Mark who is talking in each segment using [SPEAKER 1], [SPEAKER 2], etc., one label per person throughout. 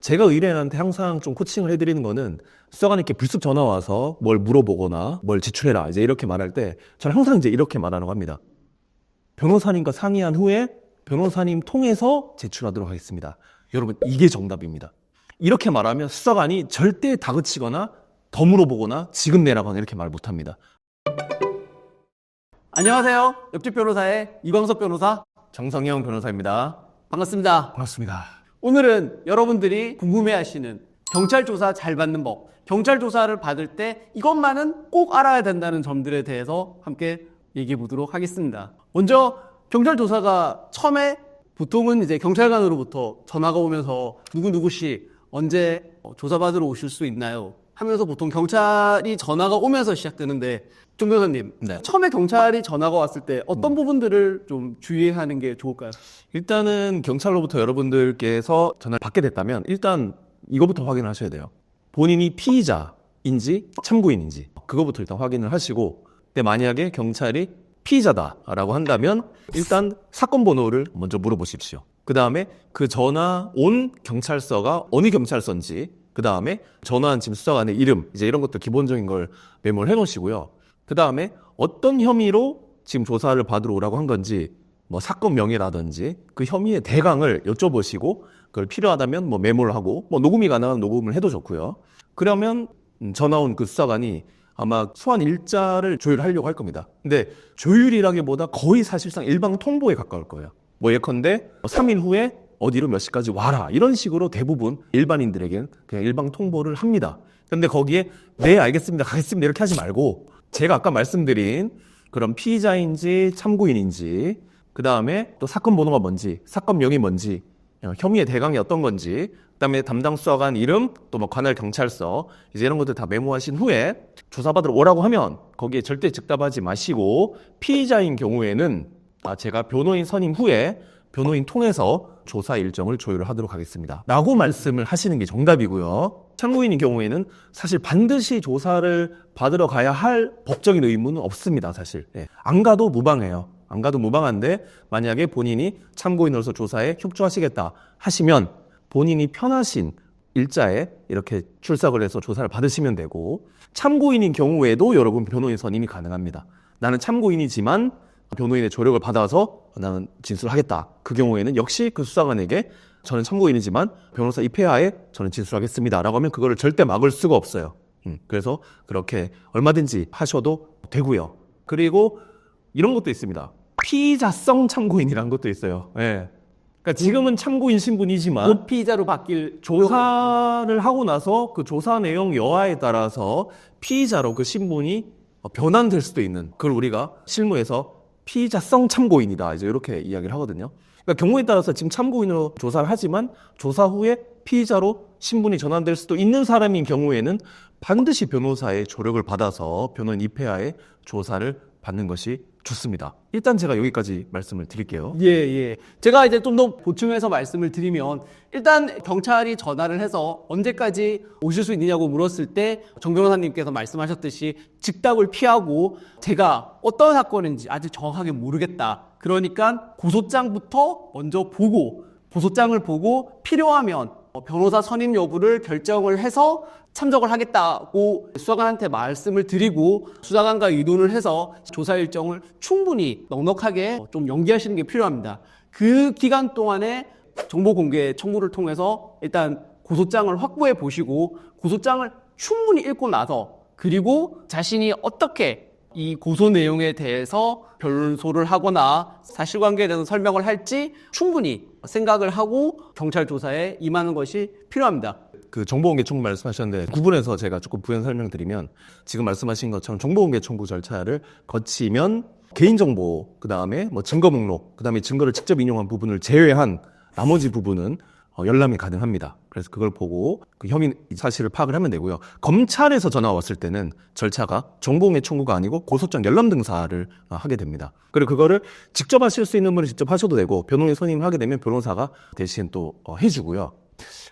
[SPEAKER 1] 제가 의뢰인한테 항상 좀 코칭을 해드리는 거는 수사관님께 불쑥 전화 와서 뭘 물어보거나 뭘 제출해라 이제 이렇게 말할 때 저는 항상 이제 이렇게 말하라고 합니다. 변호사님과 상의한 후에 변호사님 통해서 제출하도록 하겠습니다. 여러분 이게 정답입니다. 이렇게 말하면 수사관이 절대 다그치거나 더 물어보거나 지금 내라거나 이렇게 말 못합니다.
[SPEAKER 2] 안녕하세요. 옆집 변호사의 이광석 변호사
[SPEAKER 1] 정성영 변호사입니다.
[SPEAKER 2] 반갑습니다.
[SPEAKER 1] 반갑습니다.
[SPEAKER 2] 오늘은 여러분들이 궁금해하시는 경찰 조사 잘 받는 법, 경찰 조사를 받을 때 이것만은 꼭 알아야 된다는 점들에 대해서 함께 얘기해 보도록 하겠습니다. 먼저 경찰 조사가 처음에 보통은 이제 경찰관으로부터 전화가 오면서 누구누구씨 언제 조사받으러 오실 수 있나요? 하면서 보통 경찰이 전화가 오면서 시작되는데 정 변호사님,
[SPEAKER 1] 네.
[SPEAKER 2] 처음에 경찰이 전화가 왔을 때 어떤 부분들을 좀 주의하는 게 좋을까요?
[SPEAKER 1] 일단은 경찰로부터 여러분들께서 전화를 받게 됐다면 일단 이거부터 확인하셔야 돼요. 본인이 피의자인지 참고인인지 그거부터 일단 확인을 하시고, 근데 만약에 경찰이 피의자다라고 한다면 일단 사건 번호를 먼저 물어보십시오. 그 다음에 그 전화 온 경찰서가 어느 경찰서인지, 그 다음에 전화한 지금 수사관의 이름, 이제 이런 것들 기본적인 걸 메모를 해놓으시고요. 그 다음에 어떤 혐의로 지금 조사를 받으러 오라고 한 건지, 뭐 사건 명예라든지 그 혐의의 대강을 여쭤보시고, 그걸 필요하다면 뭐 메모를 하고, 뭐 녹음이 가능한 녹음을 해도 좋고요. 그러면 전화 온 그 수사관이 아마 소환 일자를 조율하려고 할 겁니다. 근데 조율이라기보다 거의 사실상 일방 통보에 가까울 거예요. 뭐 예컨대 3일 후에 어디로 몇 시까지 와라, 이런 식으로 대부분 일반인들에게는 그냥 일방 통보를 합니다. 근데 거기에 네 알겠습니다, 가겠습니다 이렇게 하지 말고, 제가 아까 말씀드린 그런 피의자인지 참고인인지, 그 다음에 또 사건 번호가 뭔지, 사건 명이 뭔지, 혐의의 대강이 어떤 건지, 그 다음에 담당 수사관 이름, 또 뭐 관할 경찰서, 이제 이런 것들 다 메모하신 후에 조사받으러 오라고 하면 거기에 절대 즉답하지 마시고, 피의자인 경우에는 제가 변호인 선임 후에 변호인 통해서 조사 일정을 조율을 하도록 하겠습니다 라고 말씀을 하시는 게 정답이고요. 참고인인 경우에는 사실 반드시 조사를 받으러 가야 할 법적인 의무는 없습니다. 사실 안 가도 무방해요. 안 가도 무방한데, 만약에 본인이 참고인으로서 조사에 협조하시겠다 하시면 본인이 편하신 일자에 이렇게 출석을 해서 조사를 받으시면 되고, 참고인인 경우에도 여러분 변호인 선임이 가능합니다. 나는 참고인이지만 변호인의 조력을 받아서 나는 진술하겠다. 그 경우에는 역시 그 수사관에게 저는 참고인이지만 변호사 입회하에 저는 진술하겠습니다 라고 하면 그거를 절대 막을 수가 없어요. 그래서 그렇게 얼마든지 하셔도 되고요. 그리고 이런 것도 있습니다. 피의자성 참고인이라는 것도 있어요. 예. 그러니까 지금은 참고인 신분이지만
[SPEAKER 2] 곧 피의자로 바뀔
[SPEAKER 1] 조사를 하고 나서 그 조사 내용 여하에 따라서 피의자로 그 신분이 변환될 수도 있는, 그걸 우리가 실무에서 피의자성 참고인이다 이제 이렇게 이야기를 하거든요. 그러니까 경우에 따라서 지금 참고인으로 조사를 하지만 조사 후에 피의자로 신분이 전환될 수도 있는 사람인 경우에는 반드시 변호사의 조력을 받아서 변호인 입회하에 조사를 받는 것이 좋습니다. 일단 제가 여기까지 말씀을 드릴게요.
[SPEAKER 2] 예. 제가 이제 좀 더 보충해서 말씀을 드리면, 일단 경찰이 전화를 해서 언제까지 오실 수 있느냐고 물었을 때 정 변호사님께서 말씀하셨듯이 즉답을 피하고, 제가 어떤 사건인지 아직 정확하게 모르겠다, 그러니까 고소장부터 먼저 보고, 고소장을 보고 필요하면 변호사 선임 여부를 결정을 해서 참석을 하겠다고 수사관한테 말씀을 드리고, 수사관과 의논을 해서 조사 일정을 충분히 넉넉하게 좀 연기하시는 게 필요합니다. 그 기간 동안에 정보 공개 청구를 통해서 일단 고소장을 확보해 보시고, 고소장을 충분히 읽고 나서, 그리고 자신이 어떻게 이 고소 내용에 대해서 변소를 하거나 사실관계에 대해서 설명을 할지 충분히 생각을 하고 경찰 조사에 임하는 것이 필요합니다.
[SPEAKER 1] 그 정보공개 청구 말씀하셨는데 구분해서 제가 조금 부연 설명드리면, 지금 말씀하신 것처럼 정보공개 청구 절차를 거치면 개인정보, 그 다음에 뭐 증거 목록, 그 다음에 증거를 직접 인용한 부분을 제외한 나머지 부분은 열람이 가능합니다. 그래서 그걸 보고 그 혐의 사실을 파악을 하면 되고요. 검찰에서 전화 왔을 때는 절차가 정보공개 청구가 아니고 고소장 열람 등사를 하게 됩니다. 그리고 그거를 직접 하실 수 있는 분은 직접 하셔도 되고, 변호인 선임을 하게 되면 변호사가 대신 또 해주고요.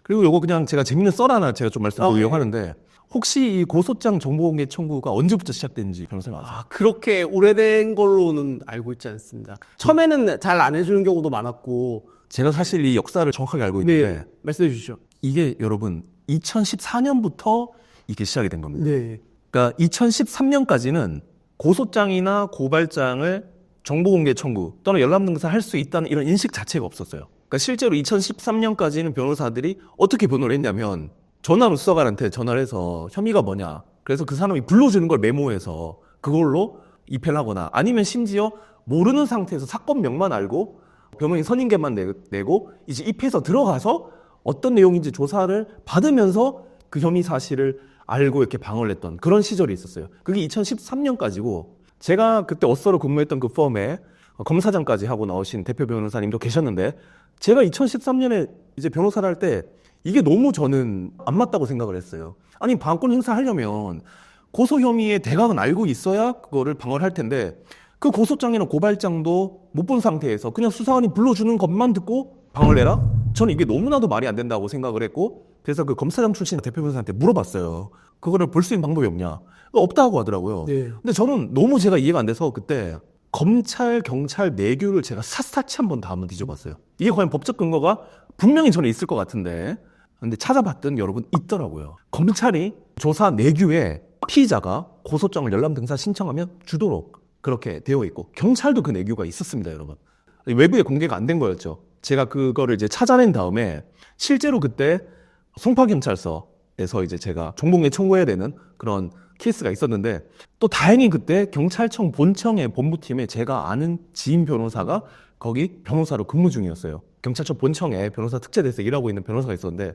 [SPEAKER 1] 그리고 요거 그냥 제가 재밌는 썰 하나 제가 좀 말씀드리려고 하는데, 혹시 이 고소장 정보공개 청구가 언제부터 시작됐는지 변호사님 아세요?
[SPEAKER 2] 그렇게 오래된 걸로는 알고 있지 않습니다. 처음에는 잘 안 해주는 경우도 많았고.
[SPEAKER 1] 제가 사실 이 역사를 정확하게 알고 있는데,
[SPEAKER 2] 말씀해 주시죠.
[SPEAKER 1] 이게 여러분 2014년부터 이게 시작이 된 겁니다.
[SPEAKER 2] 네.
[SPEAKER 1] 그러니까 2013년까지는 고소장이나 고발장을 정보공개 청구 또는 열람등사 할 수 있다는 이런 인식 자체가 없었어요. 그러니까 실제로 2013년까지는 변호사들이 어떻게 변호를 했냐면 전화로 수사관한테 전화를 해서 혐의가 뭐냐. 그래서 그 사람이 불러주는 걸 메모해서 그걸로 입회를 하거나 아니면 심지어 모르는 상태에서 사건명만 알고 변호인 선임계만 내고 이제 입회해서 들어가서 어떤 내용인지 조사를 받으면서 그 혐의 사실을 알고 이렇게 방어를 했던 그런 시절이 있었어요. 그게 2013년까지고 제가 그때 어서로 근무했던 그 펌에 검사장까지 하고 나오신 대표 변호사님도 계셨는데 제가 2013년에 이제 변호사를 할 때 이게 너무 저는 안 맞다고 생각을 했어요. 아니 방어권 행사하려면 고소 혐의의 대강은 알고 있어야 그거를 방어를 할 텐데 그 고소장이나 고발장도 못 본 상태에서 그냥 수사관이 불러주는 것만 듣고 방어를 해라? 저는 이게 너무나도 말이 안 된다고 생각을 했고 그래서 그 검사장 출신 대표 변호사한테 물어봤어요. 그거를 볼 수 있는 방법이 없냐? 없다고 하더라고요.
[SPEAKER 2] 네.
[SPEAKER 1] 근데 저는 너무 제가 이해가 안 돼서 그때 검찰, 경찰 내규를 제가 샅샅이 한번 다 한번 뒤져봤어요. 이게 과연 법적 근거가 분명히 저는 있을 것 같은데 근데 찾아봤더니 여러분 있더라고요. 검찰이 조사 내규에 피의자가 고소장을 열람 등사 신청하면 주도록 그렇게 되어 있고 경찰도 그 내규가 있었습니다, 여러분. 외부에 공개가 안 된 거였죠. 제가 그거를 이제 찾아낸 다음에 실제로 그때 송파경찰서에서 이제 제가 정보공개 청구해야 되는 그런 케이스가 있었는데 또 다행히 그때 경찰청 본청의 본부팀에 제가 아는 지인 변호사가 거기 변호사로 근무 중이었어요. 경찰청 본청에 변호사 특채돼서 일하고 있는 변호사가 있었는데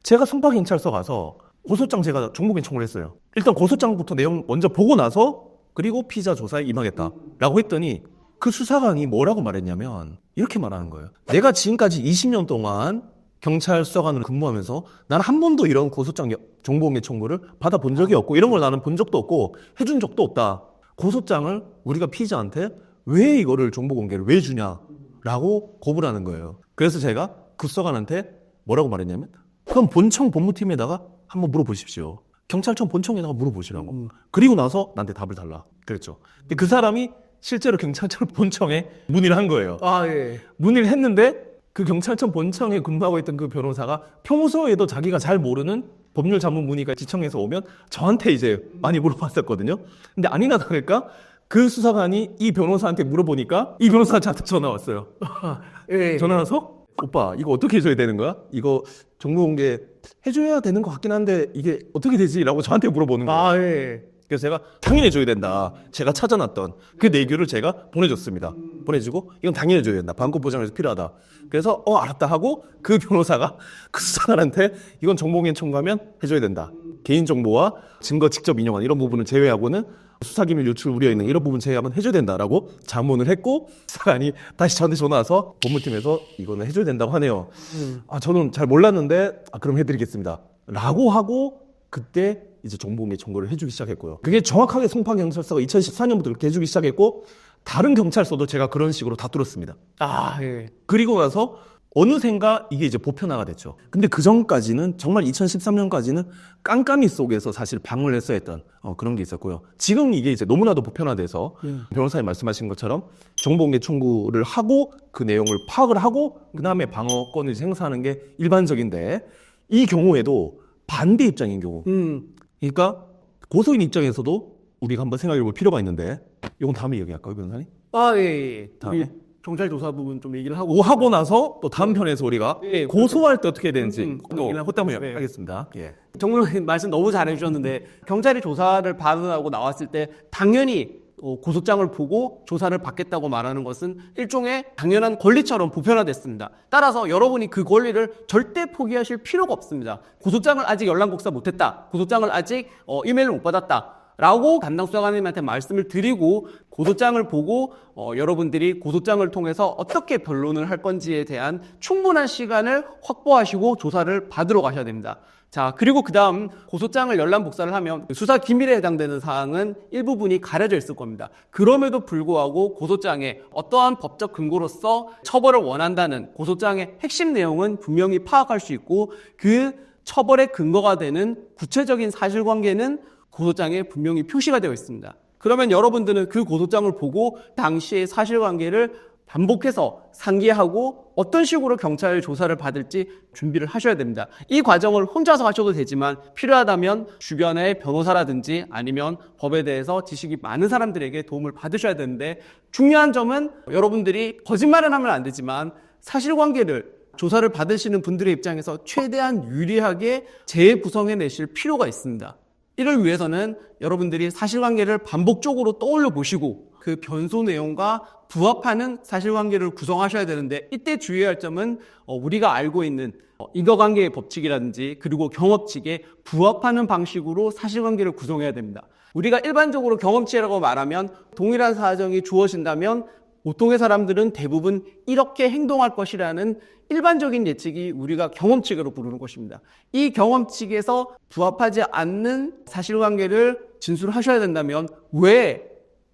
[SPEAKER 1] 제가 송파경찰서 가서 고소장 제가 정보공개 청구를 했어요. 일단 고소장부터 내용 먼저 보고 나서 그리고 피의자 조사에 임하겠다라고 했더니 그 수사관이 뭐라고 말했냐면 이렇게 말하는 거예요. 내가 지금까지 20년 동안 경찰 수사관으로 근무하면서 나는 한 번도 이런 고소장 정보공개 청구를 받아본 적이 없고 이런 걸 나는 본 적도 없고 해준 적도 없다. 고소장을 우리가 피의자한테 왜 이거를 정보공개를 왜 주냐라고 고불을 하는 거예요. 그래서 제가 그 수사관한테 뭐라고 말했냐면 그럼 본청 본부팀에다가 한번 물어보십시오. 경찰청 본청에다가 물어보시라고. 그리고 나서 나한테 답을 달라. 그랬죠. 근데 그 사람이 실제로 경찰청 본청에 문의를 한 거예요.
[SPEAKER 2] 아, 예.
[SPEAKER 1] 문의를 했는데 그 경찰청 본청에 근무하고 있던 그 변호사가 평소에도 자기가 잘 모르는 법률 자문 문의가 지청에서 오면 저한테 이제 많이 물어봤었거든요. 근데 아니나 다를까 그 수사관이 이 변호사한테 물어보니까 이 변호사가 저한테 전화 왔어요.
[SPEAKER 2] 예.
[SPEAKER 1] 전화 와서 오빠 이거 어떻게 해줘야 되는 거야? 이거 정보공개 해줘야 되는 것 같긴 한데 이게 어떻게 되지? 라고 저한테 물어보는 거예요.
[SPEAKER 2] 아, 예.
[SPEAKER 1] 그래서 제가 당연히 해줘야 된다. 제가 찾아놨던 그 내규를 제가 보내줬습니다. 보내주고 이건 당연히 해줘야 된다. 방법 보장에서 필요하다. 그래서 알았다 하고 그 변호사가 그 수사관한테 이건 정보공개 청구하면 해줘야 된다. 개인정보와 증거 직접 인용한 이런 부분을 제외하고는 수사기밀 유출 우려 있는 이런 부분 제외하면 해줘야 된다라고 자문을 했고 수사관이 다시 저한테 전화 와서 법무팀에서 이거는 해줘야 된다고 하네요. 저는 잘 몰랐는데 그럼 해드리겠습니다. 라고 하고 그때 이제 정보공개 청구를 해주기 시작했고요. 그게 정확하게 송파경찰서가 2014년부터 그렇게 해주기 시작했고 다른 경찰서도 제가 그런 식으로 다 뚫었습니다.
[SPEAKER 2] 아, 예.
[SPEAKER 1] 그리고 나서 어느샌가 이게 이제 보편화가 됐죠. 근데 그 전까지는 정말 2013년까지는 깜깜이 속에서 사실 방어를 했어야 했던 그런 게 있었고요. 지금 이게 이제 너무나도 보편화돼서 변호사님 말씀하신 것처럼 정보공개 청구를 하고 그 내용을 파악을 하고 그 다음에 방어권을 행사하는 게 일반적인데 이 경우에도 반대 입장인 경우 그러니까 고소인 입장에서도 우리가 한번 생각해 볼 필요가 있는데 이건 다음에 얘기할까요, 변호사님?
[SPEAKER 2] 아, 예.
[SPEAKER 1] 다음에?
[SPEAKER 2] 우리 경찰 조사 부분 좀 얘기를 하고
[SPEAKER 1] 하고 나서 또 다음 편에서 우리가
[SPEAKER 2] 예,
[SPEAKER 1] 고소할 때 어떻게 해야 되는지 또
[SPEAKER 2] 얘기를
[SPEAKER 1] 그다음에
[SPEAKER 2] 네.
[SPEAKER 1] 하겠습니다. 예.
[SPEAKER 2] 정말 말씀 너무 잘해주셨는데 경찰이 조사를 받으라고 나왔을 때 당연히 고소장을 보고 조사를 받겠다고 말하는 것은 일종의 당연한 권리처럼 보편화됐습니다. 따라서 여러분이 그 권리를 절대 포기하실 필요가 없습니다. 고소장을 아직 열람곡사 못했다. 고소장을 아직 이메일을 못 받았다. 라고 담당 수사관님한테 말씀을 드리고 고소장을 보고 여러분들이 고소장을 통해서 어떻게 변론을 할 건지에 대한 충분한 시간을 확보하시고 조사를 받으러 가셔야 됩니다. 자, 그리고 그 다음 고소장을 열람 복사를 하면 수사 기밀에 해당되는 사항은 일부분이 가려져 있을 겁니다. 그럼에도 불구하고 고소장에 어떠한 법적 근거로서 처벌을 원한다는 고소장의 핵심 내용은 분명히 파악할 수 있고 그 처벌의 근거가 되는 구체적인 사실관계는 고소장에 분명히 표시가 되어 있습니다. 그러면 여러분들은 그 고소장을 보고 당시의 사실관계를 반복해서 상기하고 어떤 식으로 경찰 조사를 받을지 준비를 하셔야 됩니다. 이 과정을 혼자서 하셔도 되지만 필요하다면 주변의 변호사라든지 아니면 법에 대해서 지식이 많은 사람들에게 도움을 받으셔야 되는데, 중요한 점은 여러분들이 거짓말은 하면 안 되지만 사실관계를 조사를 받으시는 분들의 입장에서 최대한 유리하게 재구성해내실 필요가 있습니다. 이를 위해서는 여러분들이 사실관계를 반복적으로 떠올려 보시고 그 변소 내용과 부합하는 사실관계를 구성하셔야 되는데, 이때 주의해야 할 점은 우리가 알고 있는 인과관계의 법칙이라든지 그리고 경험칙에 부합하는 방식으로 사실관계를 구성해야 됩니다. 우리가 일반적으로 경험치라고 말하면 동일한 사정이 주어진다면 보통의 사람들은 대부분 이렇게 행동할 것이라는 일반적인 예측이 우리가 경험칙으로 부르는 것입니다. 이 경험칙에서 부합하지 않는 사실관계를 진술하셔야 된다면 왜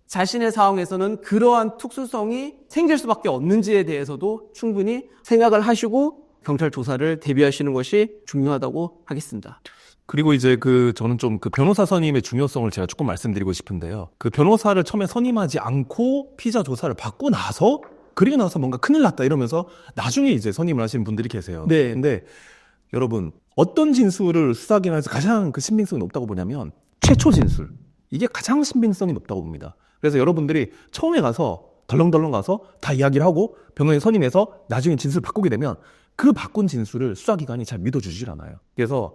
[SPEAKER 2] 자신의 상황에서는 그러한 특수성이 생길 수밖에 없는지에 대해서도 충분히 생각을 하시고 경찰 조사를 대비하시는 것이 중요하다고 하겠습니다.
[SPEAKER 1] 그리고 이제 저는 좀 변호사 선임의 중요성을 제가 조금 말씀드리고 싶은데요. 변호사를 처음에 선임하지 않고 피의자 조사를 받고 나서, 그리고 나서 뭔가 큰일 났다 이러면서 나중에 이제 선임을 하시는 분들이 계세요.
[SPEAKER 2] 네.
[SPEAKER 1] 근데 여러분, 어떤 진술을 수사기관에서 가장 신빙성이 높다고 보냐면 최초 진술. 이게 가장 신빙성이 높다고 봅니다. 그래서 여러분들이 처음에 가서 덜렁덜렁 가서 다 이야기를 하고 변호인 선임해서 나중에 진술을 바꾸게 되면 그 바꾼 진술을 수사기관이 잘 믿어주질 않아요. 그래서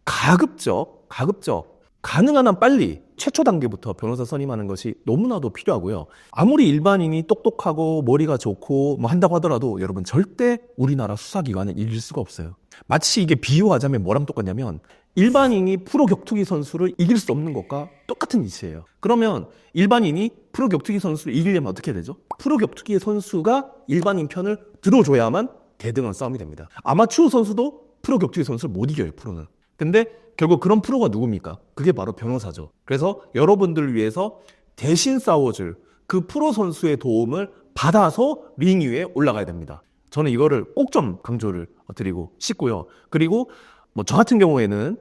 [SPEAKER 1] 가급적 가능한 한 빨리 최초 단계부터 변호사 선임하는 것이 너무나도 필요하고요. 아무리 일반인이 똑똑하고 머리가 좋고 뭐 한다고 하더라도 여러분, 절대 우리나라 수사기관은 이길 수가 없어요. 마치 이게 비유하자면 뭐랑 똑같냐면 일반인이 프로 격투기 선수를 이길 수 없는 것과 똑같은 이치예요. 그러면 일반인이 프로 격투기 선수를 이기려면 어떻게 되죠? 프로 격투기 선수가 일반인 편을 들어줘야만 대등한 싸움이 됩니다. 아마추어 선수도 프로 격투기 선수를 못 이겨요, 프로는. 근데 결국 그런 프로가 누굽니까? 그게 바로 변호사죠. 그래서 여러분들을 위해서 대신 싸워줄 그 프로 선수의 도움을 받아서 링 위에 올라가야 됩니다. 저는 이거를 꼭 좀 강조를 드리고 싶고요. 그리고 저 같은 경우에는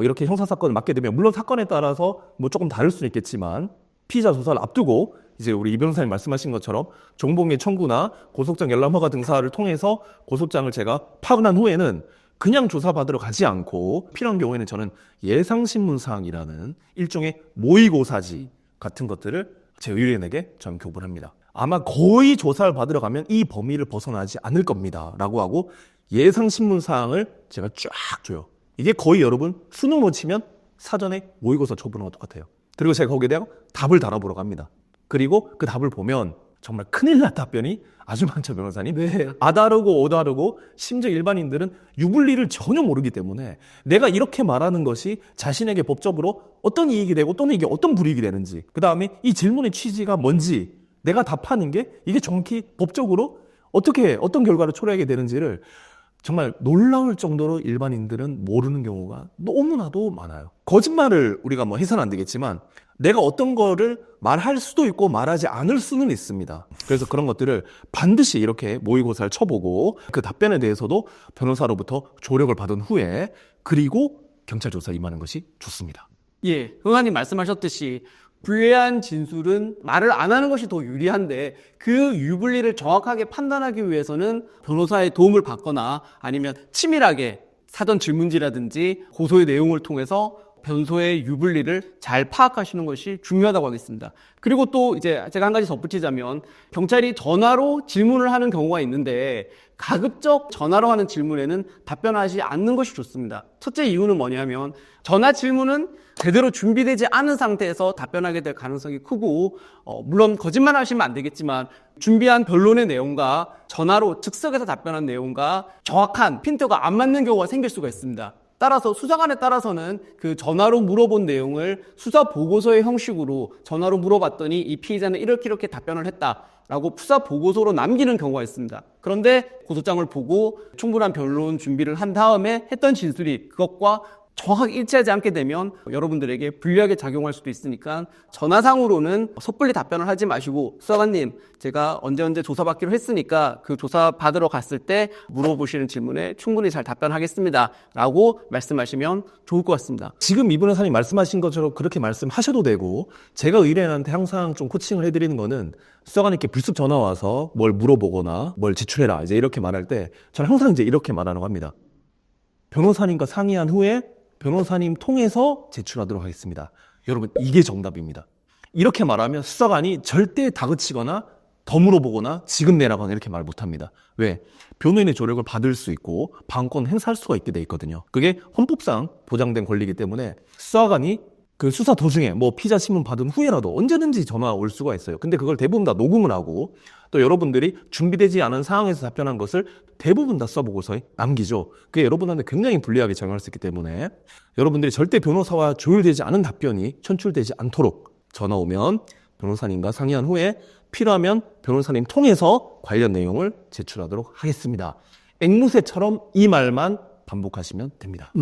[SPEAKER 1] 이렇게 형사사건을 맡게 되면, 물론 사건에 따라서 조금 다를 수는 있겠지만, 피의자 조사를 앞두고 이제 우리 이 변호사님 말씀하신 것처럼 정보공개 청구나 고소장 열람 허가 등사를 통해서 고소장을 제가 파악한 후에는 그냥 조사받으러 가지 않고 필요한 경우에는 저는 예상신문사항이라는 일종의 모의고사지 같은 것들을 제 의뢰인에게 저는 교부합니다. 아마 거의 조사를 받으러 가면 이 범위를 벗어나지 않을 겁니다 라고 하고 예상신문사항을 제가 쫙 줘요. 이게 거의 여러분 수능으로 치면 사전에 모의고사 초보는 똑같아요. 그리고 제가 거기에 대한 답을 달아보러 갑니다. 그리고 그 답을 보면 정말 큰일 난 답변이 아주 많죠, 변호사님.
[SPEAKER 2] 네.
[SPEAKER 1] 아다르고 오다르고, 심지어 일반인들은 유불리를 전혀 모르기 때문에 내가 이렇게 말하는 것이 자신에게 법적으로 어떤 이익이 되고 또는 이게 어떤 불이익이 되는지, 그 다음에 이 질문의 취지가 뭔지, 내가 답하는 게 이게 정확히 법적으로 어떤 결과를 초래하게 되는지를 정말 놀라울 정도로 일반인들은 모르는 경우가 너무나도 많아요. 거짓말을 우리가 해서는 안 되겠지만 내가 어떤 거를 말할 수도 있고 말하지 않을 수는 있습니다. 그래서 그런 것들을 반드시 이렇게 모의고사를 쳐보고 그 답변에 대해서도 변호사로부터 조력을 받은 후에, 그리고 경찰 조사에 임하는 것이 좋습니다.
[SPEAKER 2] 예, 의원님 말씀하셨듯이 불리한 진술은 말을 안 하는 것이 더 유리한데, 그 유불리를 정확하게 판단하기 위해서는 변호사의 도움을 받거나 아니면 치밀하게 사전 질문지라든지 고소의 내용을 통해서 변소의 유불리를 잘 파악하시는 것이 중요하다고 하겠습니다. 그리고 또 이제 제가 한 가지 덧붙이자면, 경찰이 전화로 질문을 하는 경우가 있는데 가급적 전화로 하는 질문에는 답변하지 않는 것이 좋습니다. 첫째 이유는 뭐냐면, 전화 질문은 제대로 준비되지 않은 상태에서 답변하게 될 가능성이 크고, 물론 거짓말 하시면 안 되겠지만 준비한 변론의 내용과 전화로 즉석에서 답변한 내용과 정확한 핀트가 안 맞는 경우가 생길 수가 있습니다. 따라서 수사관에 따라서는 그 전화로 물어본 내용을 수사 보고서의 형식으로 전화로 물어봤더니 이 피의자는 이렇게 답변을 했다라고 수사 보고서로 남기는 경우가 있습니다. 그런데 고소장을 보고 충분한 변론 준비를 한 다음에 했던 진술이 그것과 정확하게 일치하지 않게 되면 여러분들에게 불리하게 작용할 수도 있으니까 전화상으로는 섣불리 답변을 하지 마시고 수사관님 제가 언제 조사받기로 했으니까 그 조사 받으러 갔을 때 물어보시는 질문에 충분히 잘 답변하겠습니다 라고 말씀하시면 좋을 것 같습니다.
[SPEAKER 1] 지금 이분 회사님 말씀하신 것처럼 그렇게 말씀하셔도 되고, 제가 의뢰인한테 항상 좀 코칭을 해드리는 거는 수사관님께 불쑥 전화 와서 뭘 물어보거나 뭘 제출해라 이제 이렇게 말할 때 저는 항상 이제 이렇게 말하는 겁니다. 변호사님과 상의한 후에 변호사님 통해서 제출하도록 하겠습니다. 여러분, 이게 정답입니다. 이렇게 말하면 수사관이 절대 다그치거나 더 물어보거나 지금 내라거나 이렇게 말 못합니다. 왜? 변호인의 조력을 받을 수 있고 방어권 행사할 수가 있게 돼 있거든요. 그게 헌법상 보장된 권리이기 때문에 수사관이 그 수사 도중에 뭐 피자 신문 받은 후에라도 언제든지 전화 올 수가 있어요. 근데 그걸 대부분 다 녹음을 하고 또 여러분들이 준비되지 않은 상황에서 답변한 것을 대부분 다 써보고서 남기죠. 그게 여러분한테 굉장히 불리하게 작용할 수 있기 때문에 여러분들이 절대 변호사와 조율되지 않은 답변이 천출되지 않도록 전화 오면 변호사님과 상의한 후에 필요하면 변호사님 통해서 관련 내용을 제출하도록 하겠습니다. 앵무새처럼 이 말만 반복하시면 됩니다.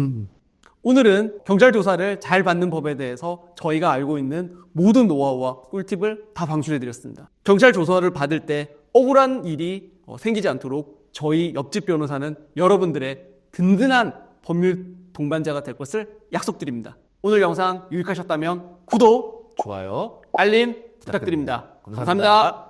[SPEAKER 2] 오늘은 경찰 조사를 잘 받는 법에 대해서 저희가 알고 있는 모든 노하우와 꿀팁을 다 방출해드렸습니다. 경찰 조사를 받을 때 억울한 일이 생기지 않도록 저희 옆집 변호사는 여러분들의 든든한 법률 동반자가 될 것을 약속드립니다. 오늘 영상 유익하셨다면 구독,
[SPEAKER 1] 좋아요.
[SPEAKER 2] 알림 부탁드립니다. 감사합니다.